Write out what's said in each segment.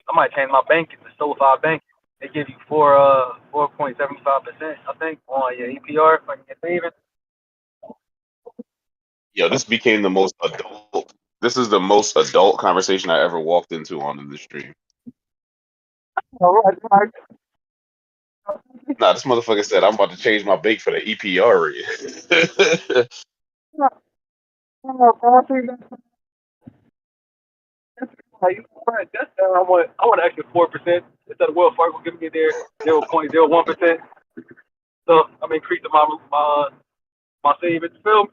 I might change my banking to SoFi banking. They give you 4.75%, I think, on your EPR for your savings. Yo, this became the most adult. This is the most adult conversation I ever walked into on the stream. All right, all right. Nah, this motherfucker said I'm about to change my bank for the EPR rate. I want an extra 4% instead of Wells Fargo giving me their 0.01%. So I'm increasing my savings. Feel me?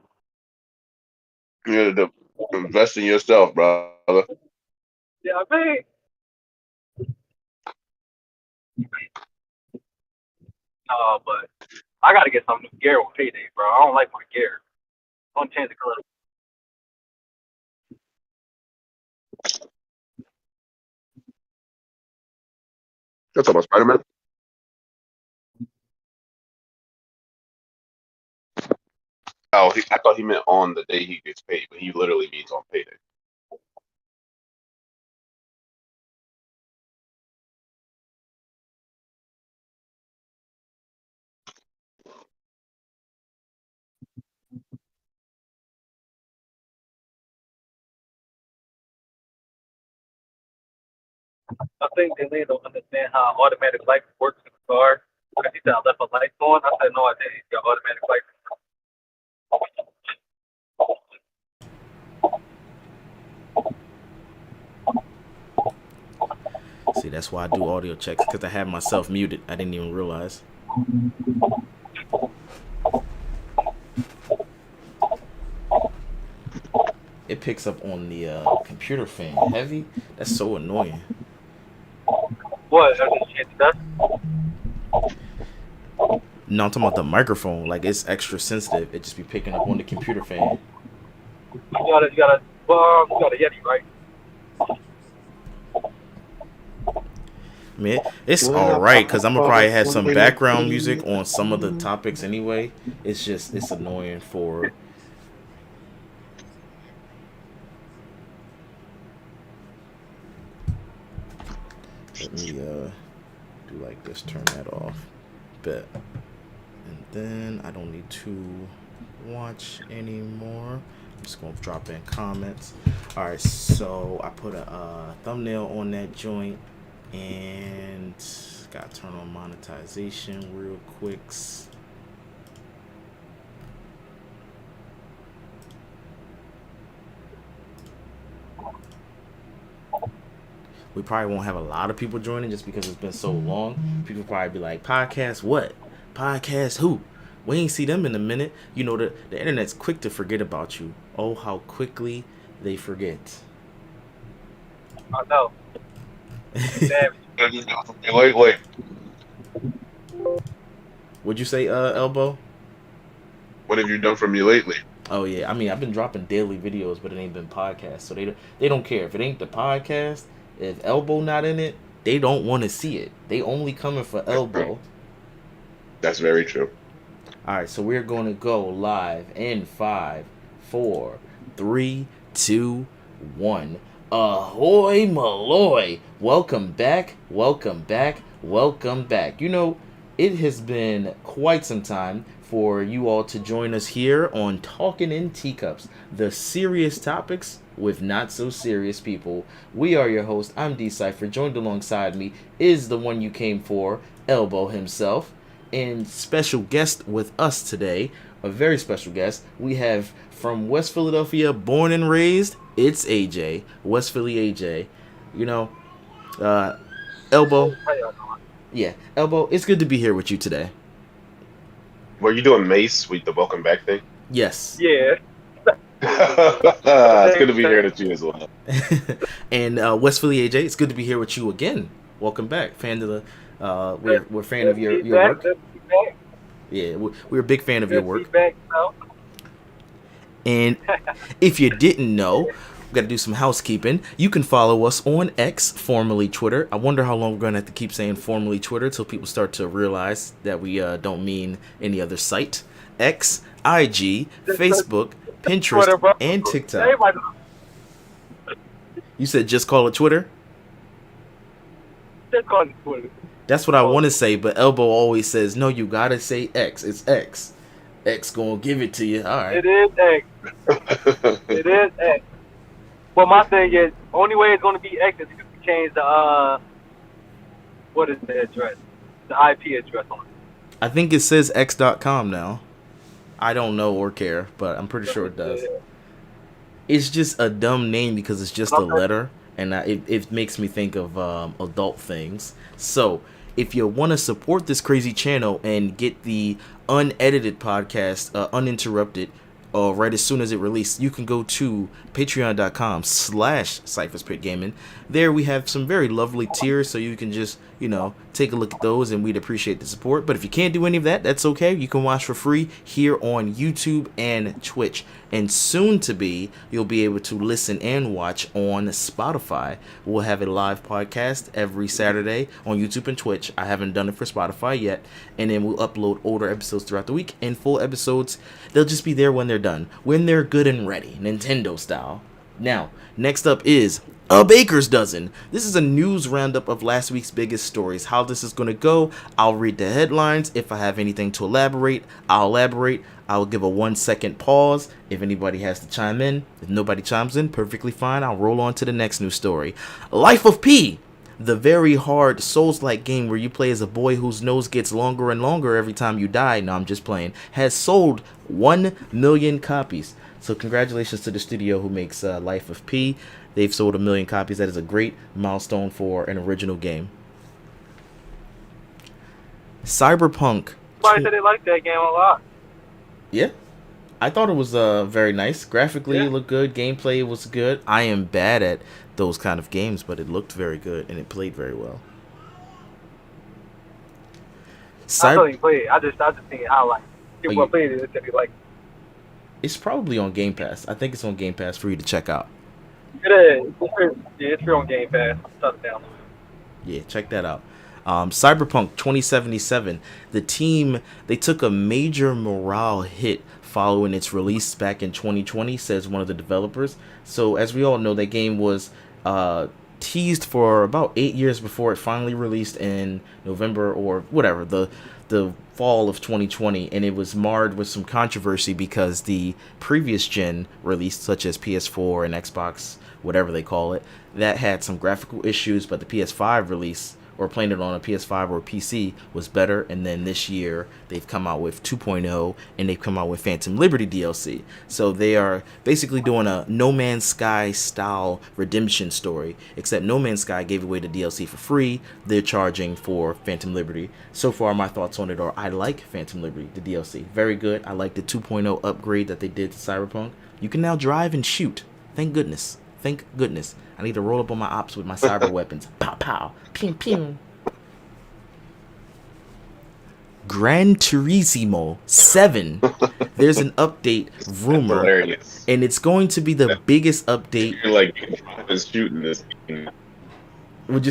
Yeah, invest in yourself, brother. Yeah, I mean, but I gotta get some new gear on payday, bro. I don't like my gear. On chance to color. You're talking about Spider-Man? Oh, I thought he meant on the day he gets paid, but he literally means on payday. I think they don't understand how automatic lights works in the car. Like he said, I left a light on. I said, no, I didn't. You got automatic lights. See, that's why I do audio checks, because I have myself muted. I didn't even realize. It picks up on the computer fan heavy. That's so annoying. What? I just changed that. No, I'm talking about the microphone. Like, it's extra sensitive. It just be picking up on the computer fan. You got a Yeti, right? I mean, it's all right because I'm gonna probably have some background music on some of the topics anyway. It's annoying for. Let me do like this. Turn that off. Bet. And then I don't need to watch anymore. I'm just gonna drop in comments. All right, so I put a thumbnail on that joint, and gotta turn on monetization real quick. We probably won't have a lot of people joining just because it's been so long. People probably be like, podcast what? Podcast who? We ain't see them in a minute. You know, the internet's quick to forget about you. Oh, how quickly they forget. I know. Damn. Wait. Would you say, Elbow? What have you done for me lately? Oh yeah, I mean I've been dropping daily videos, but it ain't been podcasts, so they don't care if it ain't the podcast. If Elbow not in it, they don't want to see it. They only coming for Elbow. That's very true. All right, so we're going to go live in 5, 4, 3, 2, 1. Ahoy Maloy! Welcome back, welcome back, welcome back. You know, it has been quite some time for you all to join us here on Talking in Teacups, the serious topics with not so serious people. We are your host. I'm D Cypher. Joined alongside me is the one you came for, Elbow himself. And special guest with us today, a very special guest. We have from West Philadelphia, born and raised, it's AJ, West Philly AJ. You know, Elbow, yeah, Elbow, it's good to be here with you today. Were you doing Mace with the welcome back thing? Yes. Yeah. It's good to be here with you as well. And West Philly AJ, it's good to be here with you again. Welcome back, fan of the. We're fan of your work. Yeah, we're a big fan of your work. And if you didn't know, we got to do some housekeeping. You can follow us on X, formerly Twitter. I wonder how long we're going to have to keep saying formerly Twitter until people start to realize that we don't mean any other site. X, IG, Facebook, Pinterest, and TikTok. You said just call it Twitter? It's called Twitter. That's what I want to say, but Elbow always says, no, you gotta say X. It's X. X gonna give it to you. All right. It is X. It is X. But my thing is, only way it's gonna be X is if you change the what is the address? The IP address on it. I think it says X.com now. I don't know or care, but I'm pretty sure it does. It's just a dumb name because it's just a letter, and it makes me think of adult things. So if you want to support this crazy channel and get the unedited podcast uninterrupted right as soon as it releases, you can go to patreon.com/CyphersPitGaming. There we have some very lovely tiers, so you can just, take a look at those, and we'd appreciate the support. But if you can't do any of that, that's okay. You can watch for free here on YouTube and Twitch. And soon to be, you'll be able to listen and watch on Spotify. We'll have a live podcast every Saturday on YouTube and Twitch. I haven't done it for Spotify yet. And then we'll upload older episodes throughout the week, and full episodes, they'll just be there when they're done, when they're good and ready, Nintendo style. Now, next up is A Baker's Dozen. This is a news roundup of last week's biggest stories. How this is going to go, I'll read the headlines. If I have anything to elaborate, I'll elaborate. I'll give a 1-second pause if anybody has to chime in. If nobody chimes in, perfectly fine. I'll roll on to the next news story. Life of P, the very hard Souls-like game where you play as a boy whose nose gets longer and longer every time you die, no, I'm just playing, has sold 1 million copies. So congratulations to the studio who makes Life of P. They've sold 1 million copies. That is a great milestone for an original game. Cyberpunk. Somebody said they liked that game a lot. Yeah, I thought it was very nice. Graphically, it looked good. Gameplay was good. I am bad at those kind of games, but it looked very good and it played very well. I thought he played. I just seen highlights. People played it. They said they liked it. It's probably on Game Pass. I think it's on Game Pass for you to check out. It is. It's free on Game Pass. Shut it down. Yeah, check that out. Cyberpunk 2077. The team, they took a major morale hit following its release back in 2020, says one of the developers. So as we all know, that game was teased for about 8 years before it finally released in November or whatever, the fall of 2020, and it was marred with some controversy because the previous gen release, such as PS4 and Xbox, whatever they call it, that had some graphical issues, but the PS5 release, or playing it on a PS5 or PC, was better. And then this year they've come out with 2.0, and they've come out with Phantom Liberty DLC. So they are basically doing a No Man's Sky style redemption story, except No Man's Sky gave away the DLC for free. They're charging for Phantom Liberty. So far my thoughts on it are, I like Phantom Liberty, the DLC, very good. I like the 2.0 upgrade that they did to Cyberpunk. You can now drive and shoot. Thank goodness. Thank goodness. I need to roll up on my ops with my cyber weapons. Pow, pow. Ping, ping. Gran Turismo 7. There's an update rumor. And it's going to be the biggest update. You're like shooting this game. Gran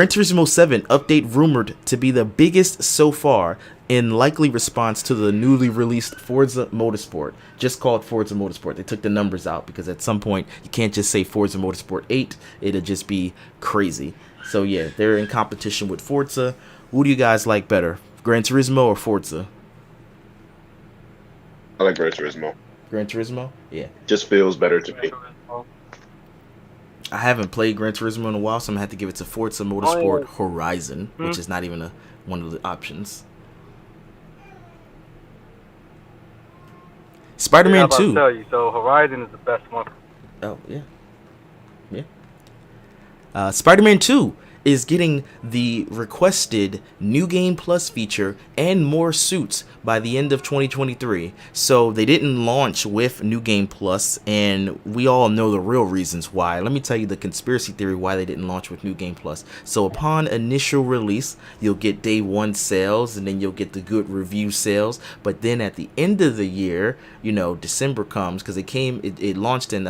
Turismo 7 update rumored to be the biggest so far, in likely response to the newly released Forza Motorsport, just called Forza Motorsport. They took the numbers out because at some point you can't just say Forza Motorsport 8. It'll just be crazy. So yeah, they're in competition with Forza. Who do you guys like better, Gran Turismo or Forza? I like Gran Turismo. Gran Turismo? Yeah. Just feels better to me. I haven't played Gran Turismo in a while, so I'm going to have to give it to Forza Motorsport Horizon, which is not even one of the options. Spider-Man 2. I'll tell you, so Horizon is the best one. Oh, yeah. Yeah. Spider-Man 2 is getting the requested New Game Plus feature and more suits by the end of 2023. So they didn't launch with New Game Plus, and we all know the real reasons why. Let me tell you the conspiracy theory why they didn't launch with New Game Plus. So upon initial release, you'll get day one sales, and then you'll get the good review sales. But then at the end of the year, December comes, because it launched in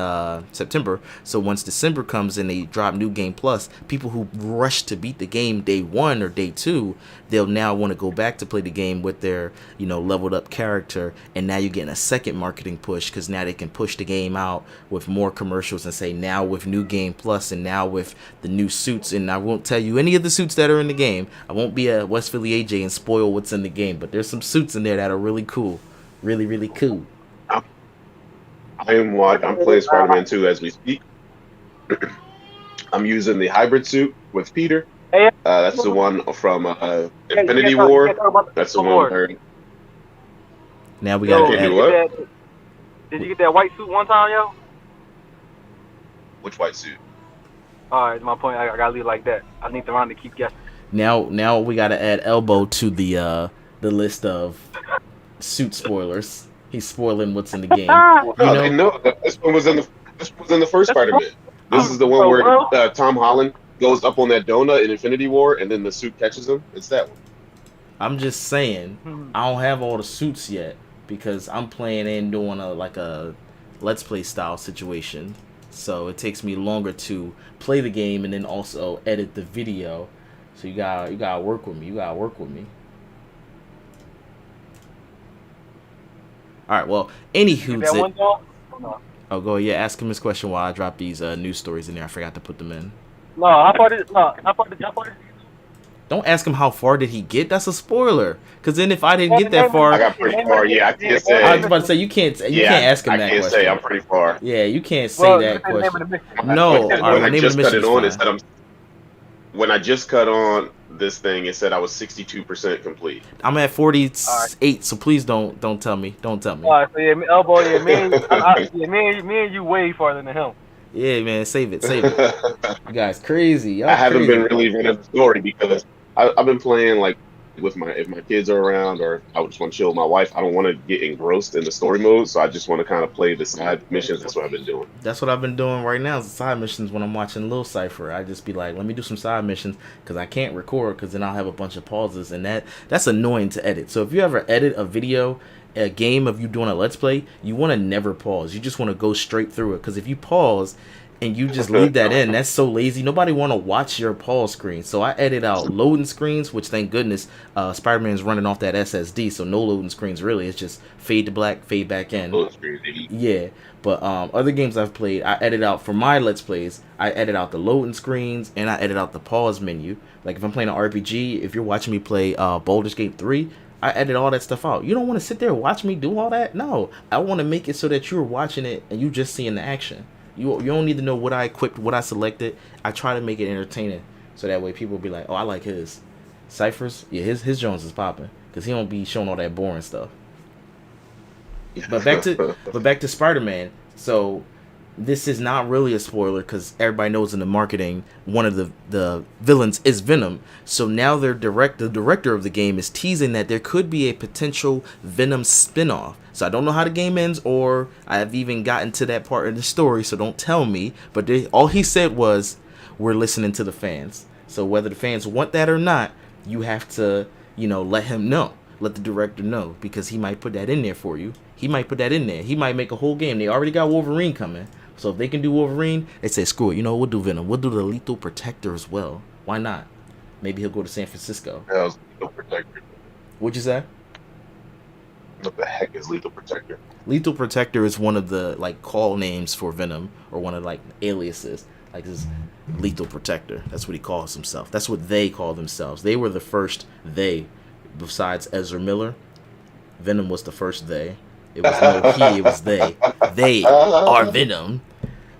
September. So once December comes and they drop New Game Plus, people who rush to beat the game day 1 or day 2, they'll now want to go back to play the game with their, leveled up character. And now you're getting a second marketing push because now they can push the game out with more commercials and say now with New Game Plus and now with the new suits. And I won't tell you any of the suits that are in the game. I won't be a West Philly AJ and spoil what's in the game, but there's some suits in there that are really cool. Really, really cool. I'm playing Spider-Man 2 as we speak. I'm using the hybrid suit with Peter. That's the one from Infinity War. That's the one where... Now we got to Did you get that white suit one time, yo? Which white suit? Alright, my point. I gotta leave it like that. I need the round to keep guessing. Now we gotta add Elbow to the list of suit spoilers. He's spoiling what's in the game. No, this one was in the first Spider-Man. This is the one where Tom Holland goes up on that donut in Infinity War, and then the suit catches him. It's that one. I'm just saying, I don't have all the suits yet because I'm playing and doing a Let's Play style situation. So it takes me longer to play the game and then also edit the video. So you gotta work with me. All right. Well, anywho, oh, go ask him his question while I drop these news stories in there. I forgot to put them in. How far did Don't ask him how far did he get. That's a spoiler. Because then if I didn't get that far, I got pretty far. Yeah, I can't say. I was about to say you can't ask him that question. I can't say I'm pretty far. Yeah, you can't say that question. No, when I just cut it on, it said when I just cut on this thing, it said I was 62% complete. I'm at 48, so please don't tell me. Don't tell me. All right, so Elbow, me and you way farther than him. Yeah, man, save it. You guys crazy. Y'all I haven't crazy. been really running the story because I've been playing like with if my kids are around or I just want to chill with my wife. I don't want to get engrossed in the story mode, so I just want to kind of play the side missions. That's what I've been doing. That's what I've been doing right now is the side missions when I'm watching Lil Cypher. I just be like, let me do some side missions because I can't record because then I'll have a bunch of pauses and that's annoying to edit. So if you ever edit a game of you doing a Let's Play, you want to never pause. You just want to go straight through it because if you pause and you just leave that in, that's so lazy. Nobody want to watch your pause screen. So I edit out loading screens, which thank goodness Spider-Man's running off that SSD, so no loading screens really. It's just fade to black, fade back in. Yeah, but other games I've played, I edit out for my Let's Plays. I edit out the loading screens and I edit out the pause menu. Like if I'm playing an RPG, if you're watching me play Baldur's Gate 3, I edit all that stuff out. You don't want to sit there and watch me do all that? No, I want to make it so that you're watching it and you just seeing the action. You don't need to know what I equipped, what I selected. I try to make it entertaining, so that way people will be like, "Oh, I like his Cyphers. Yeah, his Jones is popping because he don't be showing all that boring stuff." But back to Spider-Man. So this is not really a spoiler because everybody knows in the marketing one of the villains is Venom. So now the director of the game is teasing that there could be a potential Venom spinoff. So I don't know how the game ends, or I have even gotten to that part of the story, so don't tell me. But all he said was, we're listening to the fans. So whether the fans want that or not, you have to, let him know. Let the director know, because he might put that in there for you. He might put that in there. He might make a whole game. They already got Wolverine coming. So if they can do Wolverine, they say, screw it. We'll do Venom. We'll do the Lethal Protector as well. Why not? Maybe he'll go to San Francisco. Yeah, Lethal Protector. What'd you say? What the heck is Lethal Protector? Lethal Protector is one of the call names for Venom, or one of aliases. Like this Lethal Protector. That's what he calls himself. That's what they call themselves. They were the first they, besides Ezra Miller. Venom was the first they. It was no he, it was they. They are Venom.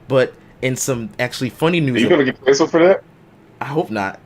But in some actually funny news, are you gonna get canceled for that? I hope not.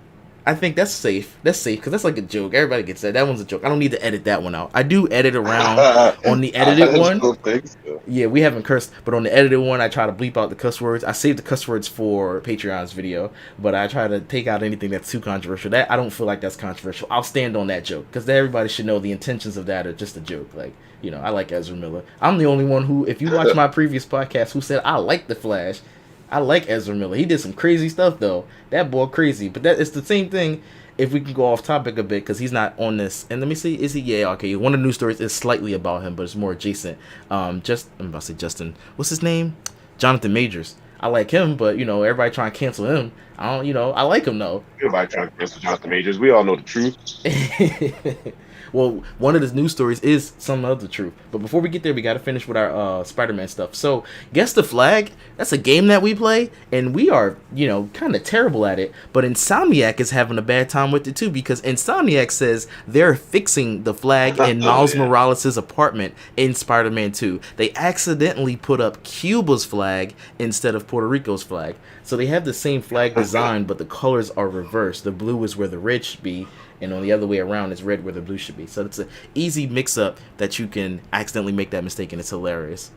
I think that's safe. That's safe because that's like a joke. Everybody gets that. That one's a joke. I don't need to edit that one out. I do edit around on the edited one. So. Yeah, we haven't cursed, but on the edited one, I try to bleep out the cuss words. I save the cuss words for Patreon's video, but I try to take out anything that's too controversial. That I don't feel like that's controversial. I'll stand on that joke because everybody should know the intentions of that are just a joke. I like Ezra Miller. I'm the only one who, if you watch my previous podcast, who said I like the Flash. I like Ezra Miller. He did some crazy stuff, though. That boy crazy. But it's the same thing if we can go off topic a bit, because he's not on this. And let me see. Is he? Yeah, okay. One of the news stories is slightly about him, but it's more adjacent. I'm about to say Justin. What's his name? Jonathan Majors. I like him, but everybody trying to cancel him. I don't, I like him though. Everybody trying to cancel Jonathan Majors. We all know the truth. Well, one of the news stories is some of the truth. But before we get there, we got to finish with our Spider-Man stuff. So, Guess the Flag, that's a game that we play, and we are, kind of terrible at it. But Insomniac is having a bad time with it, too, because Insomniac says they're fixing the flag in Miles Morales' apartment in Spider-Man 2. They accidentally put up Cuba's flag instead of Puerto Rico's flag. So they have the same flag design, but the colors are reversed. The blue is where the red should be, and on the other way around, it's red where the blue should be. So it's an easy mix-up that you can accidentally make that mistake, and it's hilarious.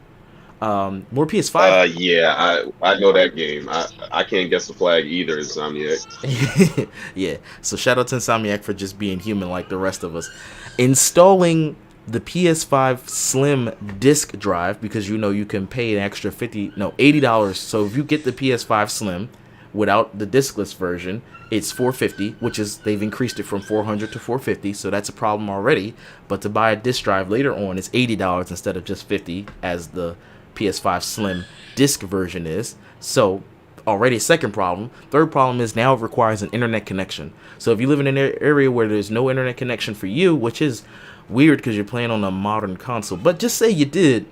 More PS5. Yeah, I know that game. I can't guess the flag either, Insomniac. Yeah, so shout out to Insomniac for just being human like the rest of us. Installing the PS5 Slim disc drive, because you can pay an extra $80. So if you get the PS5 Slim without the discless version, it's $450, which is they've increased it from $400 to $450, so that's a problem already. But to buy a disc drive later on, it's $80 instead of just $50 as the PS5 Slim disc version is. So already a second problem. Third problem is now it requires an internet connection. So if you live in an area where there's no internet connection for you, which is weird because you're playing on a modern console, but just say you did,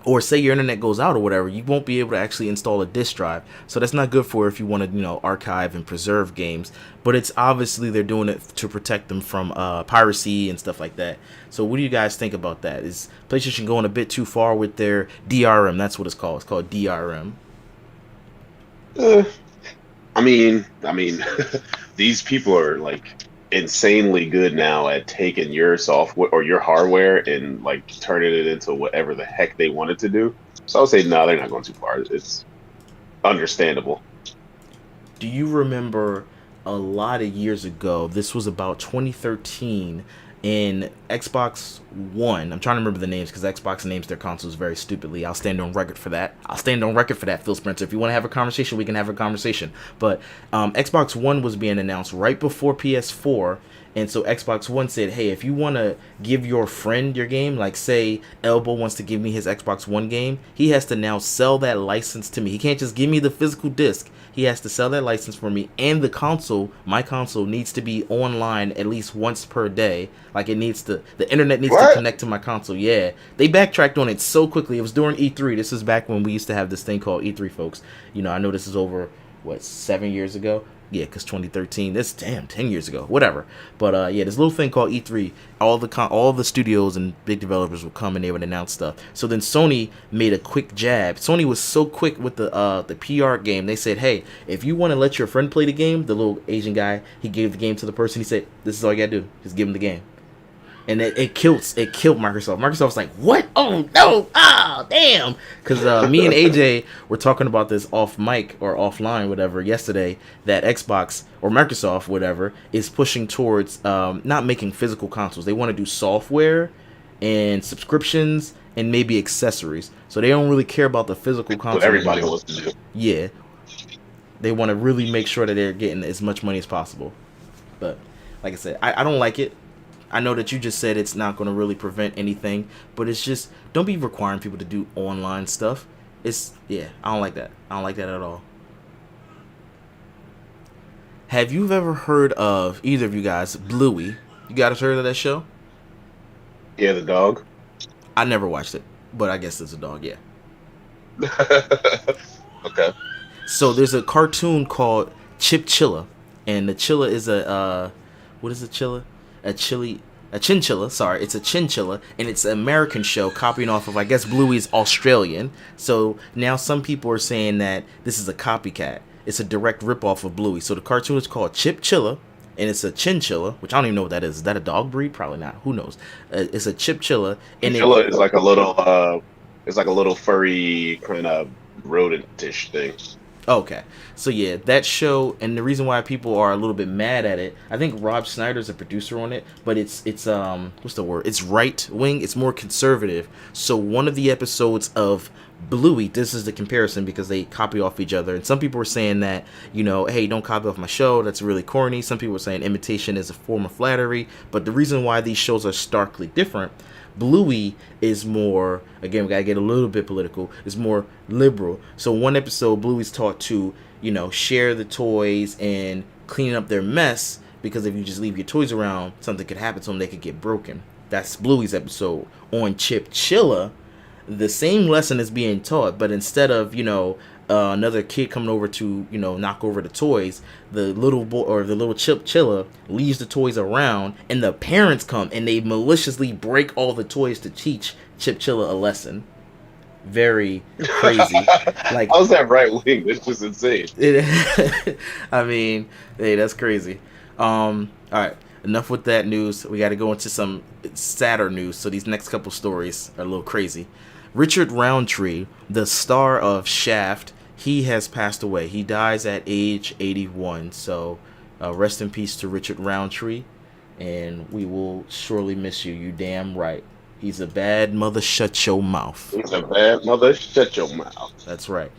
or say your internet goes out or whatever, you won't be able to actually install a disk drive. So that's not good for if you want to, archive and preserve games. But it's obviously they're doing it to protect them from piracy and stuff like that. So what do you guys think about that? Is PlayStation going a bit too far with their DRM? That's what it's called. It's called DRM. I mean, these people are like insanely good now at taking your software or your hardware and like turning it into whatever the heck they want it to do. So I would say no, they're not going too far. It's understandable. Do you remember a lot of years ago? This was about 2013 in Xbox One. I'm trying to remember the names because Xbox names their consoles very stupidly. I'll stand on record for that. Phil Spencer. If you want to have a conversation, we can have a conversation. But Xbox One was being announced right before PS4. And so Xbox One said, hey, if you want to give your friend your game, like say Elbow wants to give me his Xbox One game, he has to now sell that license to me. He can't just give me the physical disc. He has to sell that license for me, and the console, my console, needs to be online at least once per day. Like the internet needs to connect to my console. Yeah, they backtracked on it so quickly. It was during E3. This is back when we used to have this thing called E3, folks. I know this is over, 7 years ago? Yeah, because 2013, that's 10 years ago, whatever. But yeah, this little thing called E3, all the studios and big developers would come and they would announce stuff. So then Sony made a quick jab. Sony was so quick with the PR game. They said, hey, if you want to let your friend play the game, the little Asian guy, he gave the game to the person. He said, this is all you gotta do, just give him the game. And it killed Microsoft. Microsoft's like, what? Oh, no. Oh, damn. Because me and AJ were talking about this off mic or offline, whatever, yesterday, that Xbox or Microsoft, whatever, is pushing towards not making physical consoles. They want to do software and subscriptions and maybe accessories. So they don't really care about the physical console. What everybody wants to do. Yeah. They want to really make sure that they're getting as much money as possible. But, like I said, I don't like it. I know that you just said it's not going to really prevent anything, but it's just, don't be requiring people to do online stuff. I don't like that. I don't like that at all. Have you ever heard of, either of you guys, Bluey? You guys heard of that show? Yeah, the dog. I never watched it, but I guess it's a dog, yeah. Okay. So there's a cartoon called Chip Chilla, and the Chilla is what is a Chilla? A chinchilla, sorry, it's a chinchilla, and it's an American show copying off of, I guess, Bluey's Australian. So now some people are saying that this is a copycat. It's a direct ripoff of Bluey. So the cartoon is called Chip Chilla, and it's a chinchilla, which I don't even know what that is. Is that a dog breed? Probably not. Who knows? It's a Chip Chilla. And Chinchilla is like a little furry kind of rodent-ish thing. Okay, so yeah, that show, and the reason why people are a little bit mad at it, I think Rob Schneider's a producer on it, but it's what's the word? It's right wing. It's more conservative. So one of the episodes of Bluey, this is the comparison because they copy off each other. And some people were saying that, hey, don't copy off my show. That's really corny. Some people were saying imitation is a form of flattery. But the reason why these shows are starkly different, Bluey is more, again, we got to get a little bit political, is more liberal. So one episode, Bluey's taught to, share the toys and clean up their mess, because if you just leave your toys around, something could happen to them. They could get broken. That's Bluey's episode. On Chip Chilla, the same lesson is being taught, but instead of another kid coming over to knock over the toys, the little boy or the little Chip Chilla leaves the toys around, and the parents come and they maliciously break all the toys to teach Chip Chilla a lesson. Very crazy. Like, how's that right wing? That's just insane. I mean, hey, that's crazy. All right, enough with that news. We got to go into some sadder news. So these next couple stories are a little crazy. Richard Roundtree, the star of Shaft, he has passed away. He dies at age 81. So rest in peace to Richard Roundtree, and we will surely miss you. You damn right. He's a bad mother. Shut your mouth. He's a bad mother. Shut your mouth. That's right.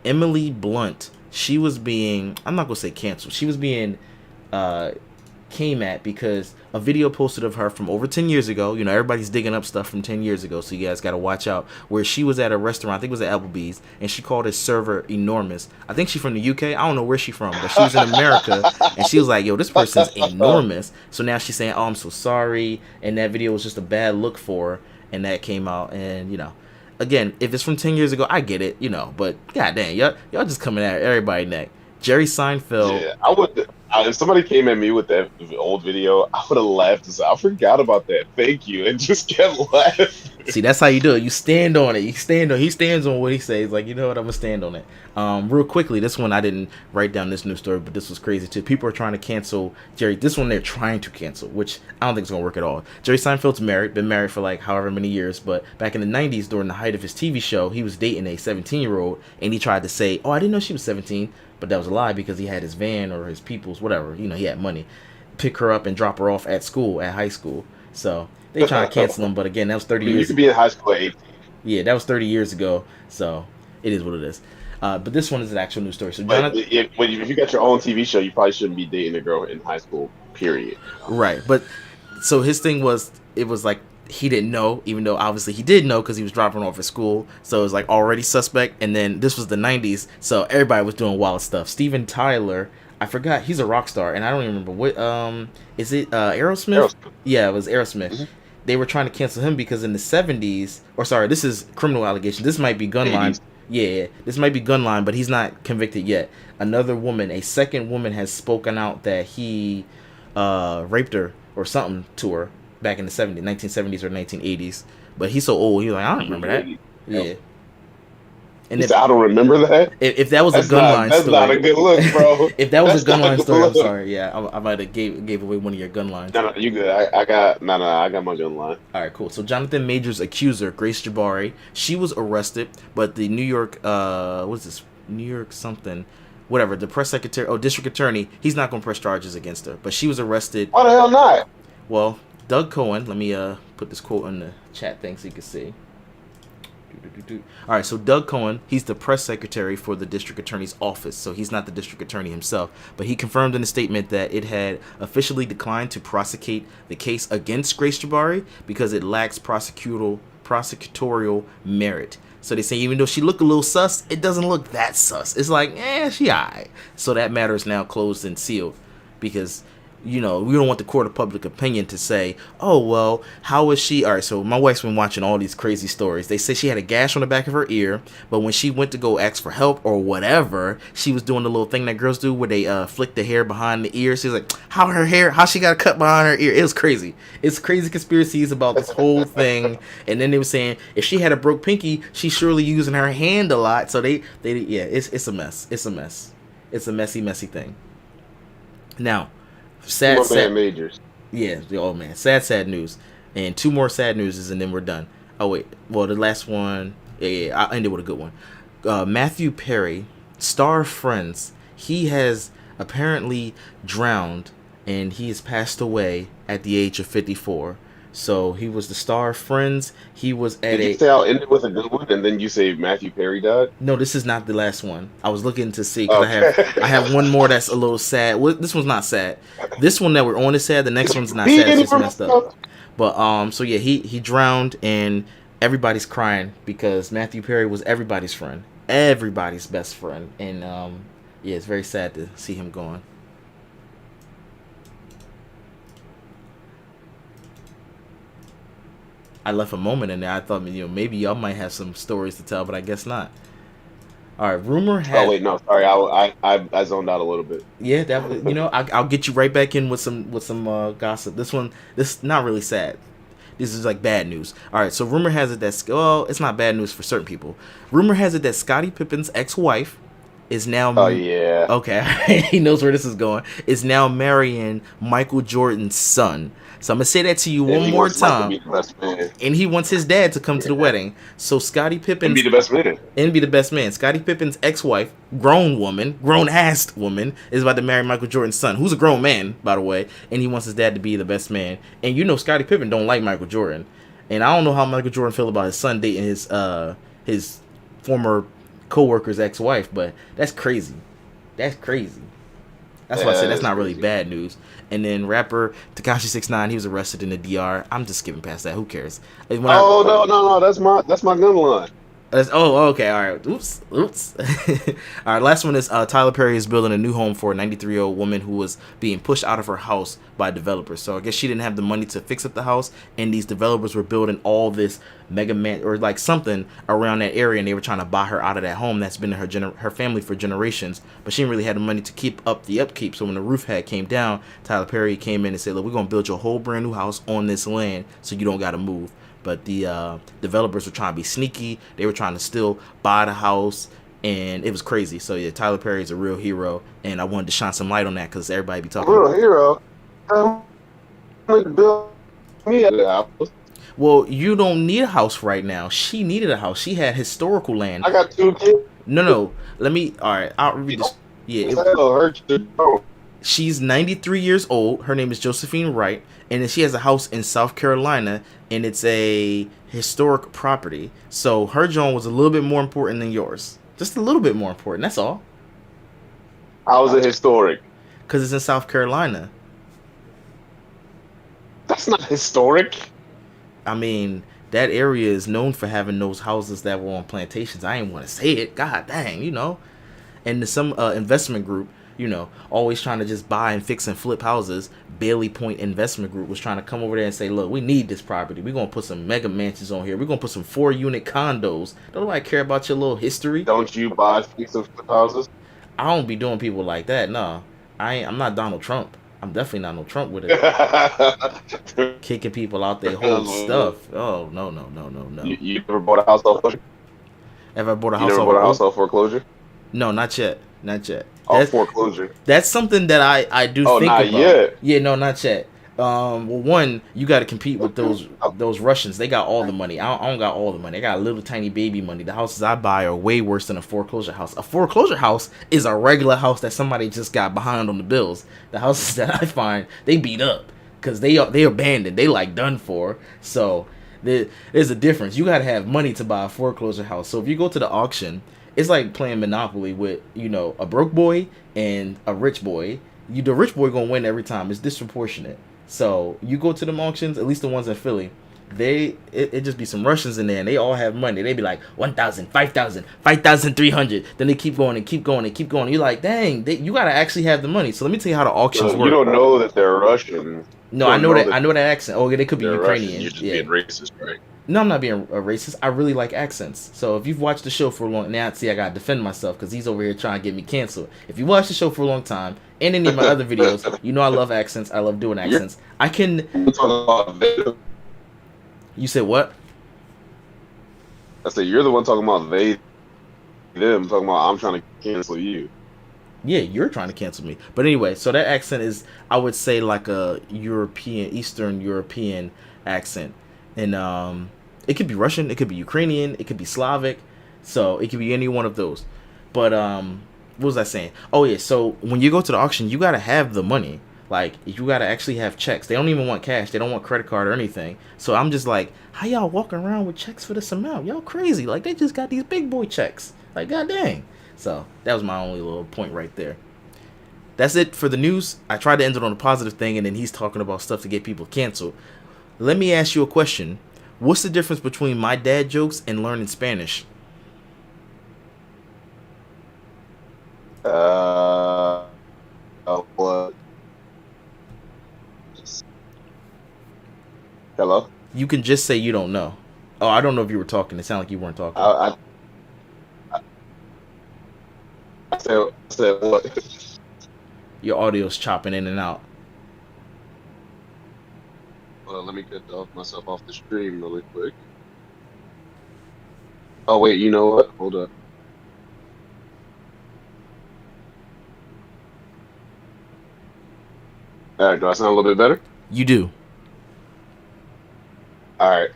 Emily Blunt, she was being, I'm not going to say canceled. She was being came at because a video posted of her from over 10 years ago. Everybody's digging up stuff from 10 years ago, so you guys got to watch out. Where she was at a restaurant, I think it was at Applebee's, and she called a server enormous. I think she's from the UK. I don't know where she's from, but she was in America, and she was like, yo, this person's enormous. So now she's saying, oh, I'm so sorry, and that video was just a bad look for her, and that came out, and, again, if it's from 10 years ago, I get it, but goddamn, y'all just coming at everybody neck. Jerry Seinfeld. Yeah, I would. If somebody came at me with that old video, I would have laughed and said, "I forgot about that. Thank you," and just kept laughing. See, that's how you do it. You stand on it. He stands on what he says. Like, you know what? I'm gonna stand on it. Real quickly, this one I didn't write down this news story, but this was crazy too. People are trying to cancel Jerry. This one they're trying to cancel, which I don't think it's gonna work at all. Jerry Seinfeld's married, been married for like however many years, but back in the 90s, during the height of his TV show, he was dating a 17-year-old, and he tried to say, "Oh, I didn't know she was 17." But that was a lie because he had his van or his people's, whatever. He had money. Pick her up and drop her off at school, at high school. So they trying to cancel him. But again, that was 30 years ago. You could be in high school at 18. Yeah, that was 30 years ago. So it is what it is. But this one is an actual news story. So Jonathan, if you got your own TV show, you probably shouldn't be dating a girl in high school, period. Right. But so his thing was, it was like, he didn't know, even though obviously he did know because he was dropping off at school. So it was like already suspect. And then this was the 90s, so everybody was doing wild stuff. Steven Tyler, I forgot, he's a rock star, and I don't even remember what is it Aerosmith? Yeah, it was Aerosmith. Mm-hmm. They were trying to cancel him because in the 70s, or sorry, this is criminal allegation. This might be gun line. Yeah, this might be gun line, but he's not convicted yet. Another woman, a second woman, has spoken out that he raped her or something to her back in the 1970s or 1980s. But he's so old, he's like, I don't remember that. Yeah. And I don't remember that. If that was a gun line story, that's not a good look, bro. If that was a gun line story, I'm sorry. Yeah, I might have gave away one of your gun lines. No, you good. I got my gun line. All right, cool. So Jonathan Major's accuser, Grace Jabari, she was arrested, but the New York, what's this? New York something. Whatever, the press secretary, district attorney, he's not going to press charges against her. But she was arrested. Why the hell not? Well, Doug Cohen, let me put this quote in the chat thing so you can see. All right, so Doug Cohen, he's the press secretary for the district attorney's office, so he's not the district attorney himself, but he confirmed in a statement that it had officially declined to prosecute the case against Grace Jabari because it lacks prosecutorial merit. So they say even though she looked a little sus, it doesn't look that sus. It's like, she alright. So that matter is now closed and sealed because, we don't want the court of public opinion to say, oh, well, how is she? All right, so my wife's been watching all these crazy stories. They say she had a gash on the back of her ear, but when she went to go ask for help or whatever, she was doing the little thing that girls do where they flick the hair behind the ear. She was like, how she got a cut behind her ear? It was crazy. It's crazy conspiracies about this whole thing. And then they were saying if she had a broke pinky, she's surely using her hand a lot. So it's a mess. It's a mess. It's a messy thing. Now, sad majors. Yeah, oh man, sad news. And two more sad newses and then we're done. Oh wait, well the last one, I'll end it with a good one. Matthew Perry, star of Friends, he has apparently drowned and he has passed away at the age of 54. So he was the star of Friends. He was at Did you a say I'll end it with a good one, and then you say Matthew Perry died? no. This is not the last one. I was looking to see because I Okay. have one more that's a little sad. Well, this one's not sad. This one that we're on is sad. The next one's not Be sad. It's any just messed up. more. But so yeah, he drowned and everybody's crying because Matthew Perry was everybody's friend, everybody's best friend, and yeah, it's very sad to see him gone. I left a moment in there. I thought, maybe y'all might have some stories to tell, but I guess not. All right, rumor Oh had wait, no, sorry, I zoned out a little bit. yeah, that I'll get you right back in with some gossip. This not really sad. This is like bad news. All right, so rumor has it that it's not bad news for certain people. Rumor has it that Scottie Pippen's ex-wife is now Oh yeah, okay. He knows where this is going. Is now marrying Michael Jordan's son. So I'm gonna say that to you and one he more wants Mike to time. be the best man. And he wants his dad to come to the Yeah. wedding. So Scottie And Pippen's be the best man. and be the best man. Scottie Pippen's ex-wife, grown-ass woman, is about to marry Michael Jordan's son, who's a grown man, by the way, and he wants his dad to be the best man. And Scottie Pippen don't like Michael Jordan, and I don't know how Michael Jordan feel about his son dating his former co-worker's ex-wife, but that's crazy. That's crazy. That's why I said that's not really crazy. bad news. And then rapper Tekashi 6ix9ine, he was arrested in the DR. I'm just skipping past that. Who cares? No, that's my gun line. Okay, all right. Oops. All right, last one is Tyler Perry is building a new home for a 93-year-old woman who was being pushed out of her house by developers. So I guess she didn't have the money to fix up the house, and these developers were building all this mega man or like something around that area, and they were trying to buy her out of that home that's been in her family for generations. But she didn't really have the money to keep up the upkeep. So when the roof had came down, Tyler Perry came in and said, "Look, we're gonna build you a whole brand new house on this land, so you don't got to move." But the developers were trying to be sneaky. They were trying to still buy the house, and it was crazy. So yeah, Tyler Perry is a real hero, and I wanted to shine some light on that because everybody be talking. Real hero. Build me a house. Well, you don't need a house right now. She needed a house. She had historical land. I got 2 kids. No. Let me. All right, I'll read this. Yeah, she's 93 years old. Her name is Josephine Wright, and then she has a house in South Carolina, and it's a historic property. So her joint was a little bit more important than yours. Just a little bit more important. That's all. How is it historic? Because it's in South Carolina. That's not historic. I mean, that area is known for having those houses that were on plantations. I ain't want to say it. God dang, And some investment group, always trying to just buy and fix and flip houses. Bailey Point Investment Group was trying to come over there and say, look, we need this property. We're going to put some mega mansions on here. We're going to put some 4-unit condos. Don't nobody care about your little history. Don't you buy fix and flip houses? I don't be doing people like that. No, I'm not Donald Trump. I'm definitely not no Trump with it. Kicking people out their whole stuff. Oh, no. You ever bought a house off foreclosure? Ever bought a You house never off bought a house off foreclosure? No, not yet. Off foreclosure. That's something that I do think not about. Yet. Yeah, no, not yet. Well, one, you got to compete with those Russians. They got all the money. I don't got all the money. I got a little tiny baby money. The houses I buy are way worse than a foreclosure house. A foreclosure house is a regular house that somebody just got behind on the bills. The houses that I find, they beat up because they abandoned. They like done for. So there's a difference. You got to have money to buy a foreclosure house. So if you go to the auction, it's like playing Monopoly with a broke boy and a rich boy. The rich boy gonna win every time. It's disproportionate. So you go to them auctions, at least the ones in Philly, it just be some Russians in there, and they all have money. They be like 1,000, 5,000, 5,300. Then they keep going and keep going and keep going. You're like, dang, you gotta actually have the money. So let me tell you how the auctions work. You don't know that they're Russian. No, I know that. I know that accent. Oh, yeah, they could be Ukrainian. Russian. You're just being racist, right? No, I'm not being a racist. I really like accents. So if you've watched the show for a long now, see, I gotta defend myself because he's over here trying to get me canceled. If you watch the show for a long time and any of my other videos, I love accents. I love doing accents. I can. You said what? I said you're the one talking about them talking about I'm trying to cancel you. Yeah, you're trying to cancel me. But anyway, so that accent is, I would say, like a Eastern European accent. And it could be Russian, it could be Ukrainian, it could be Slavic. So it could be any one of those. But what was I saying? Oh yeah, so when you go to the auction, you gotta have the money. Like, you gotta actually have checks. They don't even want cash. They don't want credit card or anything. So I'm just like, how y'all walking around with checks for this amount? Y'all crazy. Like, they just got these big boy checks. Like, god dang. So that was my only little point right there. That's it for the news. I tried to end it on a positive thing, and then he's talking about stuff to get people canceled. Let me ask you a question. What's the difference between my dad jokes and learning Spanish? What? Hello? You can just say you don't know. Oh, I don't know if you were talking. It sounded like you weren't talking. I said what? Your audio's chopping in and out. Well, let me get myself off the stream really quick. Oh, wait, you know what? Hold up. All right, do I sound a little bit better? You do. All right.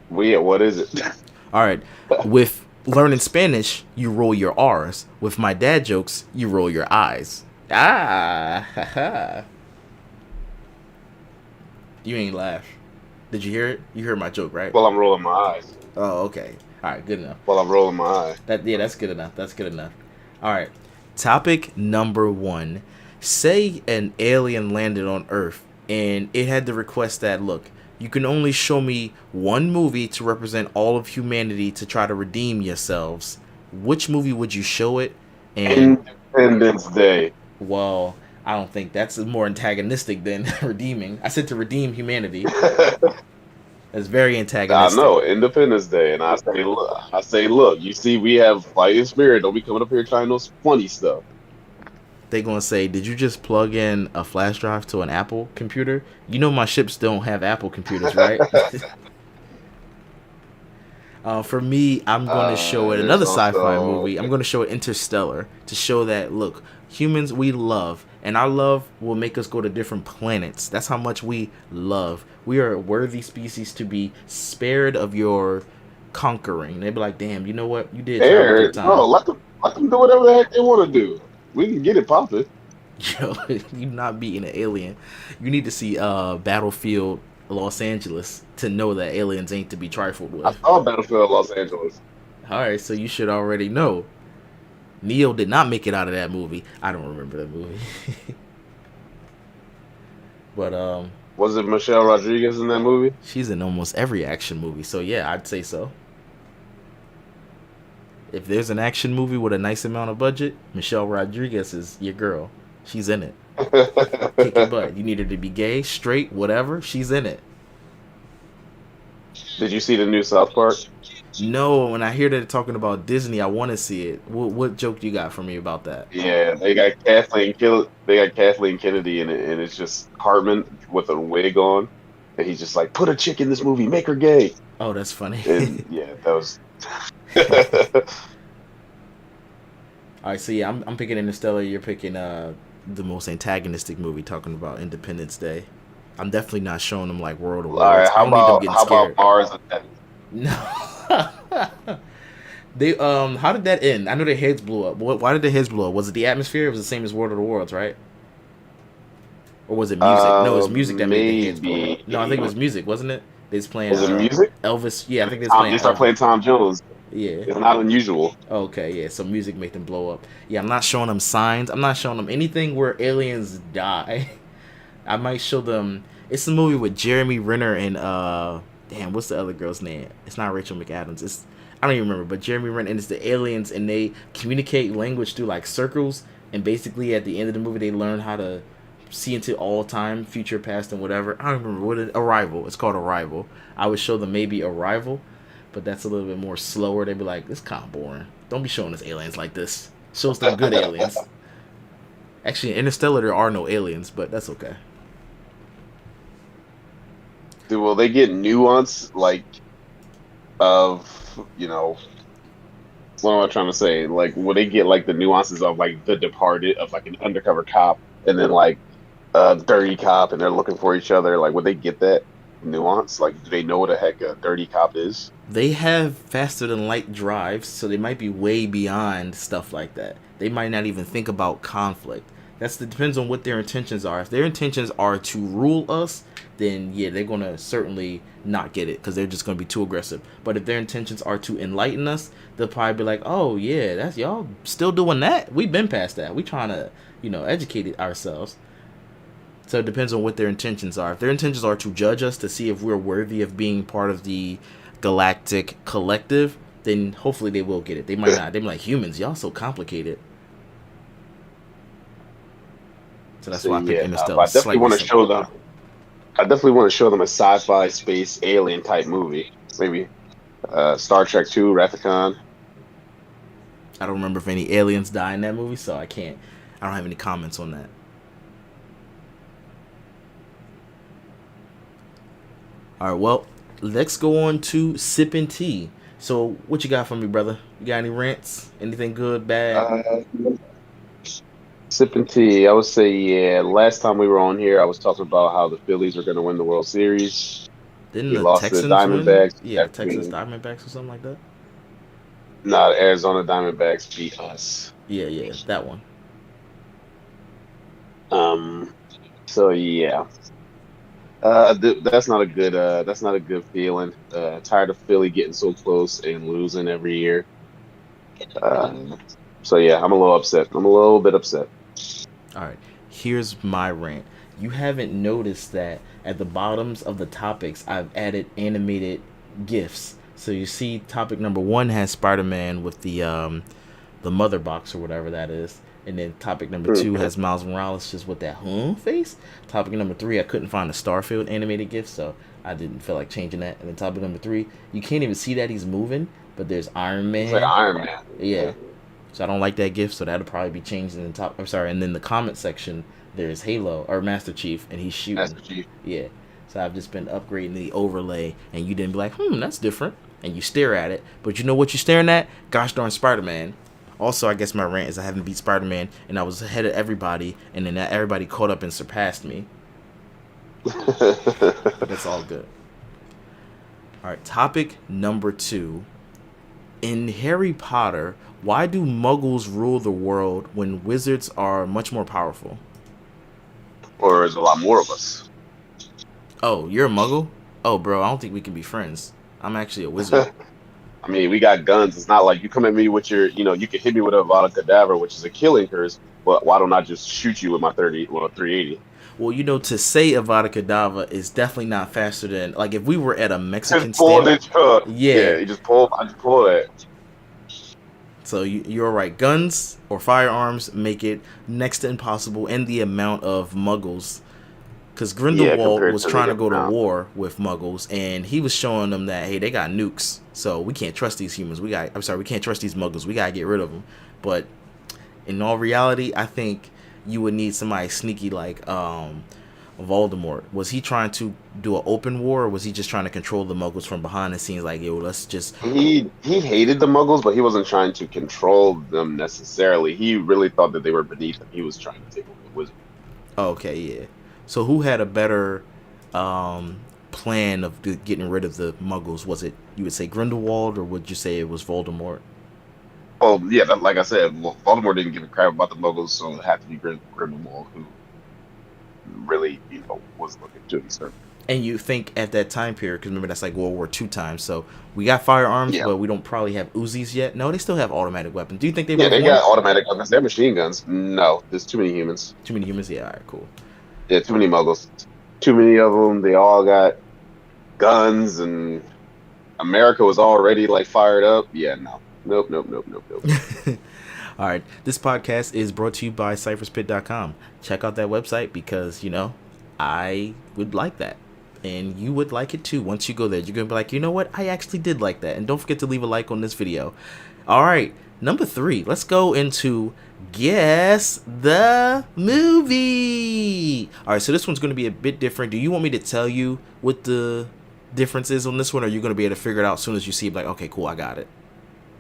What is it? All right. With learning Spanish, you roll your R's. With my dad jokes, you roll your I's. Ah, haha. You ain't laugh. Did you hear it? You heard my joke, right? Well, I'm rolling my eyes. Oh, okay. All right, good enough. Well, I'm rolling my eyes. That's good enough. That's good enough. All right. Topic number 1. Say an alien landed on Earth and it had the request that, look, you can only show me one movie to represent all of humanity to try to redeem yourselves. Which movie would you show it? And Independence Day. well, I don't think that's more antagonistic than redeeming. I said to redeem humanity. That's very I antagonistic. know, Independence Day, and I say, look, you see, we have fighting spirit. Don't be coming up here trying no funny stuff. They gonna say, did you just plug in a flash drive to an Apple computer? You know my ships don't have Apple computers, right? For me, I'm gonna show it another sci-fi movie. I'm gonna show it Interstellar to show that, look, humans, we love, and our love will make us go to different planets. That's how much we love. We are a worthy species to be spared of your conquering. They'd be like, damn, you know what? You did travel through time. No, let them do whatever the heck they want to do. We can get it popping. Yo, you not beating an alien. You need to see Battlefield Los Angeles to know that aliens ain't to be trifled with. I saw Battlefield Los Angeles. Alright, so you should already know. Neo did not make it out of that movie. I don't remember that movie. But was it Michelle Rodriguez in that movie? She's in almost every action movie, so yeah, I'd say so. If there's an action movie with a nice amount of budget, Michelle Rodriguez is your girl. She's in it. Kick your butt. You need her to be gay, straight, whatever. She's in it. Did you see the new South Park? No, when I hear that talking about Disney, I want to see it. What joke you got for me about that? Yeah, they got Kathleen Kennedy in it, and it's just Hartman with a wig on, and he's just like, put a chick in this movie, make her gay. Oh, that's funny. And yeah, that was. All right, so yeah, I'm picking Interstellar. You're picking the most antagonistic movie, talking about Independence Day. I'm definitely not showing them like World of Worlds. All right, how about Mars Attacks? No. They how did that end? I know their heads blew up. Why did their heads blow up? Was it the atmosphere? It was the same as World of the Worlds, right? Or was it music? No, it was music that made the heads blow up. No, I think it was music, wasn't it? They was playing. Was it music? Elvis. Yeah, I think they was playing. They start playing Tom Jones. Yeah, it's not unusual. Okay, yeah, so music make them blow up. Yeah, I'm not showing them signs. I'm not showing them anything where aliens die. I might show them. It's a movie with Jeremy Renner and damn, what's the other girl's name? It's not Rachel McAdams. It's I don't even remember, but Jeremy Renner, and it's the aliens, and they communicate language through like circles, and basically at the end of the movie they learn how to see into all time, future, past, and whatever. I don't remember what Arrival. It's called Arrival. I would show them maybe Arrival, but that's a little bit more slower. They'd be like, this kind of boring. Don't be showing us aliens like this. Show us the good aliens. Actually, in Interstellar there are no aliens, but that's okay. Will they get nuance like of what am I trying to say? Like, will they get like the nuances of like The Departed, of like an undercover cop, and then like a dirty cop, and they're looking for each other? Like, would they get that nuance? Like, do they know what the heck a dirty cop is? They have faster than light drives, so they might be way beyond stuff like that. They might not even think about conflict. Depends on what their intentions are. If their intentions are to rule us, then yeah, they're gonna certainly not get it because they're just gonna be too aggressive. But if their intentions are to enlighten us, they'll probably be like, "Oh yeah, that's y'all still doing that? We've been past that. We trying to, educate ourselves." So it depends on what their intentions are. If their intentions are to judge us to see if we're worthy of being part of the galactic collective, then hopefully they will get it. They might not. They be like, humans, y'all so complicated. So that's So why I picked yeah, Interstellar. but I definitely Slightly want to simple. show them. I definitely want to show them a sci-fi space alien type movie. Maybe Star Trek 2, Wrath of Khan. I don't remember if any aliens die in that movie, so I can't. I don't have any comments on that. All right, well, let's go on to sipping tea. So, what you got for me, brother? You got any rants? Anything good, bad? Uh, Sipping tea. I would say, yeah. Last time we were on here, I was talking about how the Phillies are going to win the World Series. Didn't We the lost to the Texans win? Diamondbacks. Yeah, the That Texas means Diamondbacks or something like that. not Arizona Diamondbacks beat us. Yeah, yeah, that one. Um. So yeah. That's not a good. That's not a good feeling. Tired of Philly getting so close and losing every year. Uh, so yeah, I'm a little upset. I'm a little bit upset. All right, here's my rant. You haven't noticed that at the bottoms of the topics, I've added animated GIFs. So you see, topic number one has Spider-Man with the mother box or whatever that is. And then topic number two Mhm. has Miles Morales just with that face. Topic number three, I couldn't find a Starfield animated GIF, so I didn't feel like changing that. And then topic number three, you can't even see that he's moving, but there's Iron It's like Man. Iron Man. Yeah. Yeah, So I don't like that GIF, so that'll probably be changed in the top. I'm sorry, and then the comment section, there's Halo or Master Chief, and he's shooting. Master Chief. Yeah. So I've just been upgrading the overlay, and you didn't be like, that's different. And you stare at it, but you know what you're staring at? Gosh darn Spider-Man. Also, I guess my rant is I haven't beat Spider-Man, and I was ahead of everybody, and then everybody caught up and surpassed me. But that's all good. All right, topic number two. In Harry Potter, why do muggles rule the world when wizards are much more powerful? Or there's a lot more of us. Oh, you're a muggle? Oh, bro, I don't think we can be friends. I'm actually a wizard. I mean, we got guns. It's not like you come at me with your, you can hit me with a Avada Kedavra, which is a killing curse, but why don't I just shoot you with my 380? Well, to say Avada Kedavra is definitely not faster than, like, if we were at a Mexican Just pull stand. it up. Yeah. Yeah, I just pull that. So you're right. Guns or firearms make it next to impossible in the amount of muggles. Because Yeah, Grindelwald compared was to trying to the go to amount. war with muggles, and he was showing them that, hey, they got nukes, so we can't trust these humans. We can't trust these muggles. We gotta get rid of them. But in all reality, I think you would need somebody sneaky like Voldemort. Was he trying to do an open war, or was he just trying to control the muggles from behind the scenes? Like, yo, let's just. He hated the Muggles, but he wasn't trying to control them necessarily. He really thought that they were beneath him. He was trying to take over the wizard. Oh, okay, yeah. So who had a better plan of getting rid of the muggles? Was it, you would say, Grindelwald, or would you say it was Voldemort? Oh yeah, like I said, Voldemort didn't give a crap about the Muggles, so it had to be Grindelwald who really, was looking to exterminate. And you think at that time period, because remember that's like World War II time, so we got firearms, Yeah, but we don't probably have Uzis yet. No, they still have automatic weapons. Do you think they would yeah, have they won? got automatic weapons. They have machine guns. No, there's too many humans. Too many humans? Yeah, all right, cool. Yeah, too many Muggles. Too many of them. They all got guns, and America was already like fired up. Yeah, no, nope, nope, nope, nope, nope. All right, this podcast is brought to you by cypherspit.com. Check out that website because, I would like that. And you would like it too. Once you go there, you're going to be like, you know what? I actually did like that. And don't forget to leave a like on this video. All right, number 3. Let's go into Guess the Movie. All right, so this one's going to be a bit different. Do you want me to tell you what the difference is on this one? Or are you going to be able to figure it out as soon as you see it? Like, okay, cool, I got it.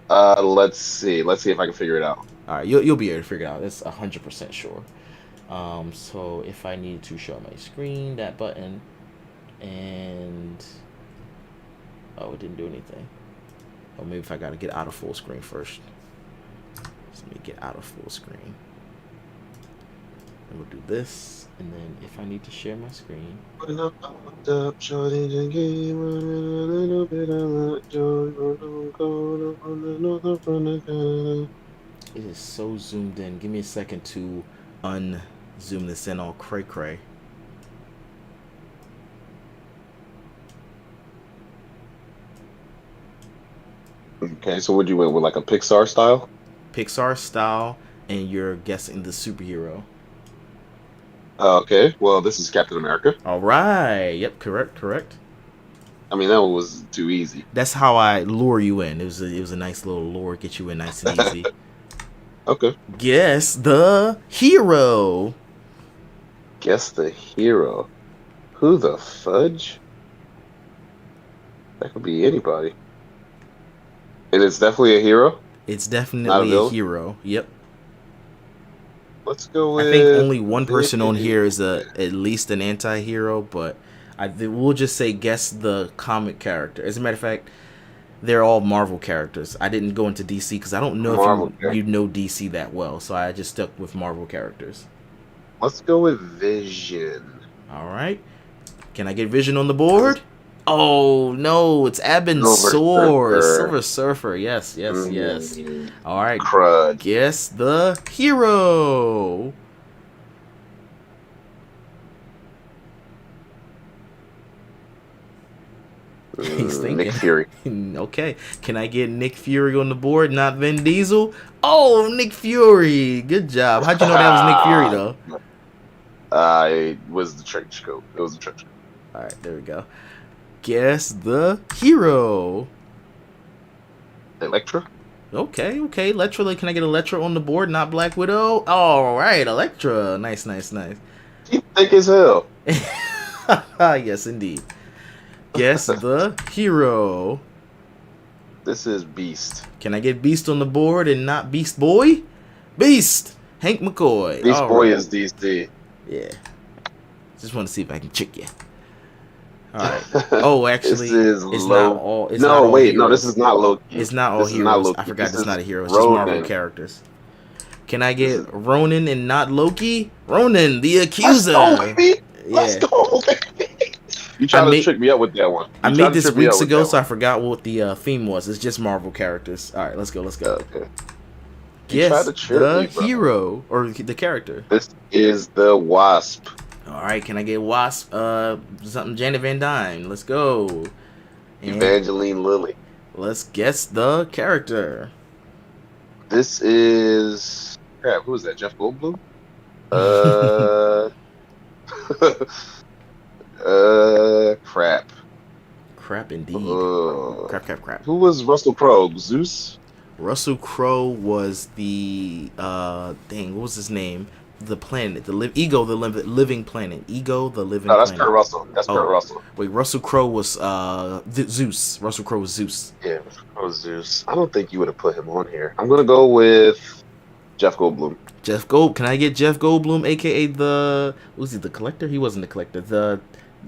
Let's see. Let's see if I can figure it out. All right, you'll be able to figure it out. That's 100% sure. So if I need to show my screen, that button, and it didn't do anything. Or maybe if I gotta get out of full screen first. So let me get out of full screen. And we'll do this, and then if I need to share my screen. When I popped up, shorty just gave me a little bit of that joy. From the north and from the south. It is so zoomed in. Give me a second to unzoom this in all cray cray. Okay, so what you went with, like a Pixar style? Pixar style, and you're guessing the superhero. Okay, well, this is Captain America. All right. Yep. Correct. I mean, that one was too easy. That's how I lure you in. It was a nice little lure, get you in nice and easy. Okay. Guess the hero. Guess the hero. Who the fudge? That could be anybody. And it's definitely a hero? It's Not a definitely a villain? hero. Yep. Let's go with... I think only one person on here is at least an anti-hero, but we'll just say guess the comic character. As a matter of fact, they're all Marvel characters. I didn't go into DC because I don't know Marvel if you know DC that well, so I just stuck with Marvel characters. Let's go with Vision. All right. Can I get Vision on the board? Oh, no, it's Abin Sur. Silver Surfer. Yes. All right. Crud. Guess the hero. He's thinking. Nick Fury. Okay. Can I get Nick Fury on the board, not Vin Diesel? Oh, Nick Fury. Good job. How'd you know that was Nick Fury, though? It was the trench coat. It was the trench coat. All right, there we go. Guess the hero. Elektra? Okay. Elektra. Can I get Elektra on the board, not Black Widow? All right, Elektra. Nice. She thick as hell. Yes, indeed. Guess the hero. This is Beast. Can I get Beast on the board and not Beast Boy? Beast. Hank McCoy. Beast All Boy right. is DC. Yeah. Just want to see if I can trick you. All right. Oh, actually, this is it's low. not all. It's no, not all wait, heroes. no, this is not Loki. It's not all this heroes. Is not Loki. I forgot this it's is not a hero. It's just Marvel Ronan. characters. Can I get Ronan and not Loki? Ronan, the accuser. Let's go, baby. Let's Yeah. go, baby. You tried to trick me up with that one. I made this weeks ago, so I forgot what the theme was. It's just Marvel characters. All right, let's go. Okay. Guess tried to trick the me, bro. hero or the character. This is the Wasp. All right, can I get Wasp? Something Janet Van Dyne. Let's go. And Evangeline Lilly. let's guess the character. This is crap. Who is that? Jeff Goldblum? Crap. Crap indeed. Crap. Who was Russell Crowe? Zeus? Russell Crowe was the what was his name? The planet, Ego, the living planet. Ego, the living No, that's planet. Kurt Russell. That's Kurt Russell. Wait, Russell Crowe was Zeus. Russell Crowe was Zeus. Yeah, Russell Crowe was Zeus. I don't think you would have put him on here. I'm gonna go with Jeff Goldblum. Can I get Jeff Goldblum, aka was he the collector? He wasn't the collector. The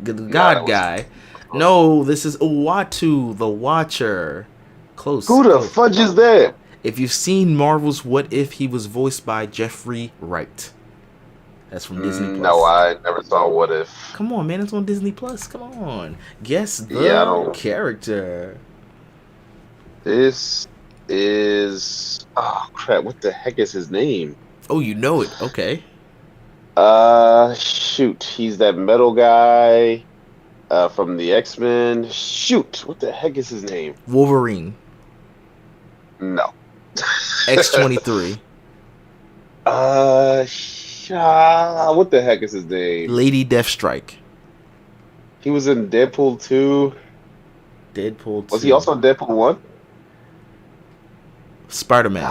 God guy. No, this is Uatu, the Watcher. Close. Who the fudge is that? If you've seen Marvel's What If, he was voiced by Jeffrey Wright. That's from Disney Plus. No, I never saw What If. Come on, man, it's on Disney Plus. Come on, guess the character. This is crap. What the heck is his name? Oh, you know it. Okay. Shoot. He's that metal guy from the X-Men. Shoot. What the heck is his name? Wolverine. No. X-23. What the heck is his name? Lady Deathstrike. He was in Deadpool 2. Deadpool 2. Was he also in Deadpool 1? Spider-Man.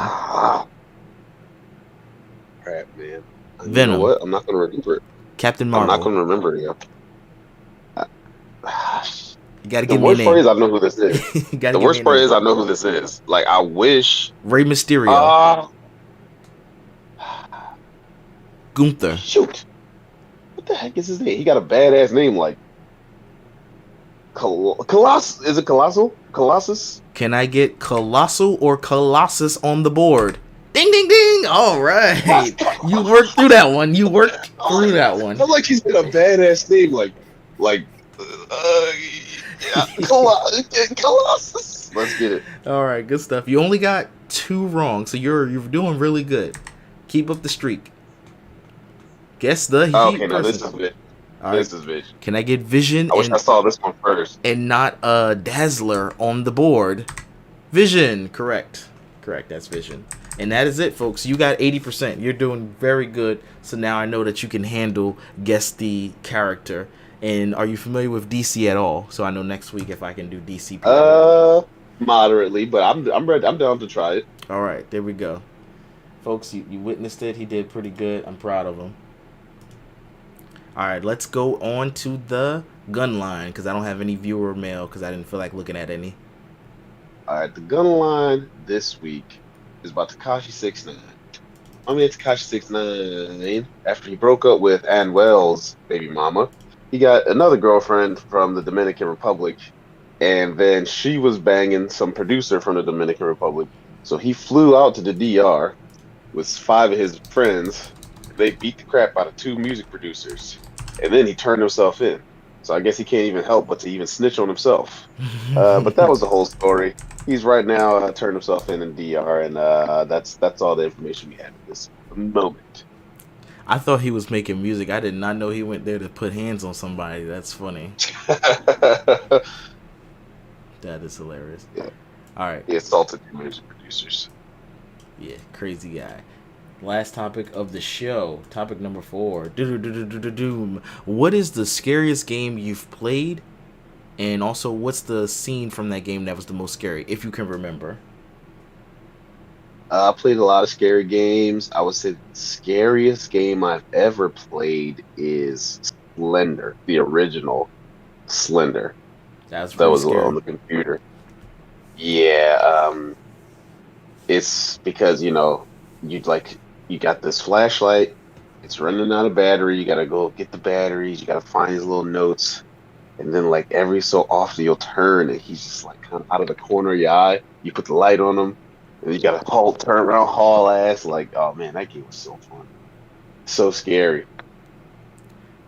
Crap, man. Venom. You know what? I'm not going to remember it. Captain Marvel. I'm not going to remember it. You gotta The give me a worst name. part is I know who this is. You gotta The give worst me a part name. is I know who this is. Like, I wish... Rey Mysterio. Gunther. Shoot. What the heck is his name? He got a badass name like... Colossus. Is it Colossal? Colossus? Can I get Colossal or Colossus on the board? Ding, ding, ding. All right. You worked through that one. You worked through that one. I'm like he's in a badass theme, like, yeah, Colossus. Let's get it. All right, good stuff. You only got 2 wrong, so you're doing really good. Keep up the streak. Guess the Okay, Heat now person. this is it. All This right. is Vision. Can I get Vision I wish I saw this one first. and not Dazzler on the board? Vision, correct. Correct, that's Vision. And that is it, folks. You got 80%. You're doing very good. So now I know that you can handle guess the character. And are you familiar with DC at all? So I know next week if I can do DC. Moderately, but I'm ready. I'm down to try it. All right, there we go. Folks, you witnessed it. He did pretty good. I'm proud of him. All right, let's go on to the gun line because I don't have any viewer mail because I didn't feel like looking at any. All right, the gun line this week is about Tekashi 6ix9ine. I mean, Tekashi 6ix9ine, after he broke up with Ann Wells' baby mama, he got another girlfriend from the Dominican Republic, and then she was banging some producer from the Dominican Republic. So he flew out to the DR with 5 of his friends. They beat the crap out of 2 music producers, and then he turned himself in. So I guess he can't even help but to even snitch on himself. But that was the whole story. He's right now turned himself in DR, and that's all the information we have at this moment. I thought he was making music. I did not know he went there to put hands on somebody. That's funny. That is hilarious. Yeah. All right. He assaulted 2 music producers. Yeah, crazy guy. Last topic of the show. Topic number 4. Doom. What is the scariest game you've played? And also, what's the scene from that game that was the most scary, if you can remember? I played a lot of scary games. I would say the scariest game I've ever played is Slender, the original Slender. That was scary. on the computer. Yeah, it's because you got this flashlight. It's running out of battery. You gotta go get the batteries. You gotta find his little notes, and then like every so often you'll turn, and he's just like kind of out of the corner of your eye. You put the light on him, and you gotta turn around, haul ass. Like, oh man, that game was so fun, so scary.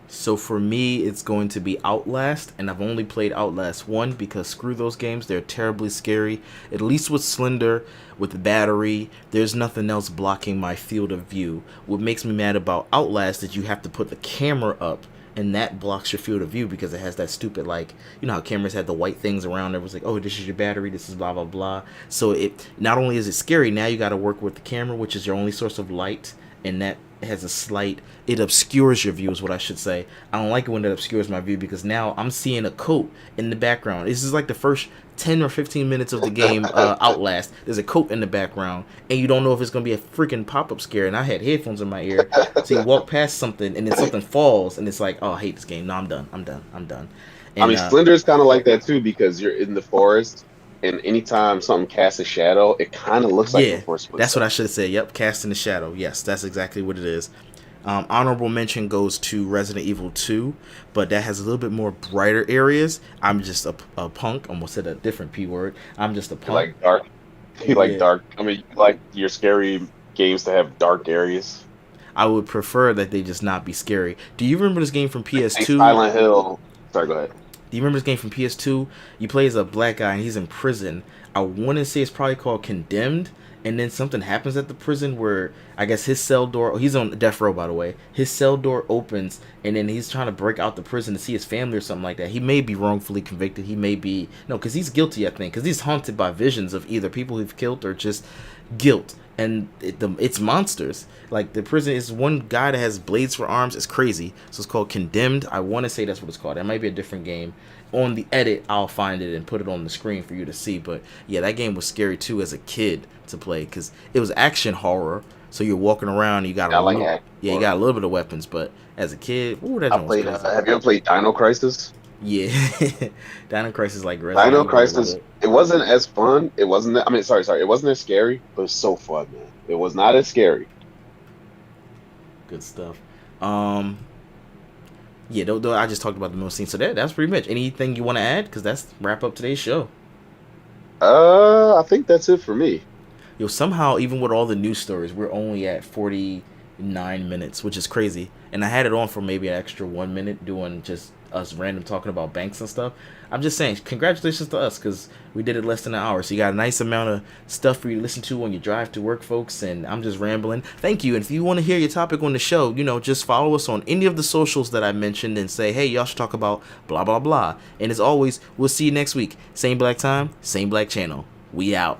So for me, it's going to be Outlast, and I've only played Outlast 1 because screw those games, they're terribly scary. At least with Slender, with the battery, there's nothing else blocking my field of view. What makes me mad about Outlast is you have to put the camera up, and that blocks your field of view because it has that stupid, like, you know how cameras had the white things around, everyone's like, oh, this is your battery, this is blah, blah, blah. So it not only is it scary, now you got to work with the camera, which is your only source of light, and that has a slight, it obscures your view is what I should say. I don't like it when it obscures my view because now I'm seeing a coat in the background. This is like the first 10 or 15 minutes of the game Outlast. There's a coat in the background and you don't know if it's going to be a freaking pop-up scare, and I had headphones in my ear, so you walk past something and then something falls and it's like, oh, I hate this game. No, I'm done. And, I mean, Slender is kind of like that too because you're in the forest, and anytime something casts a shadow, it kind of looks like the forest. That's what I should have said. Yep, casting the shadow. Yes, that's exactly what it is. Honorable mention goes to Resident Evil 2, but that has a little bit more brighter areas. I'm just a punk. Almost said a different P word. I'm just a punk. You like dark. You like dark. I mean, you like your scary games to have dark areas. I would prefer that they just not be scary. Do you remember this game from PS2? Silent Hill. Sorry, go ahead. Do you remember this game from PS2? You play as a black guy and he's in prison. I want to say it's probably called Condemned. And then something happens at the prison where I guess his cell door, he's on death row by the way, his cell door opens and then he's trying to break out the prison to see his family or something like that. He may be wrongfully convicted. He may be, no, because he's guilty, I think, because he's haunted by visions of either people who've killed or just guilt. And it's monsters. Like the prison is one guy that has blades for arms. It's crazy. So it's called Condemned. I want to say that's what it's called. That might be a different game. On the edit, I'll find it and put it on the screen for you to see. But yeah, that game was scary too as a kid to play because it was action horror. So you're walking around, and you got you got a little bit of weapons. But as a kid, ooh, that was crazy. Have you ever played Dino Crisis? Yeah, Dino Crisis like Resident Dino Crisis. It wasn't as fun. It wasn't. I mean, sorry. It wasn't as scary, but it was so fun, man. It was not as scary. Good stuff. Yeah, though I just talked about the most scene, so that's pretty much. Anything you want to add? Because that's wrap up today's show. I think that's it for me. Yo, somehow, even with all the news stories, we're only at 49 minutes, which is crazy. And I had it on for maybe an extra 1 minute doing just us random talking about banks and stuff. I'm just saying, congratulations to us because we did it less than an hour. So you got a nice amount of stuff for you to listen to when you drive to work, folks. And I'm just rambling. Thank you. And if you want to hear your topic on the show, just follow us on any of the socials that I mentioned and say, hey, y'all should talk about blah, blah, blah. And as always, we'll see you next week. Same black time, same black channel. We out.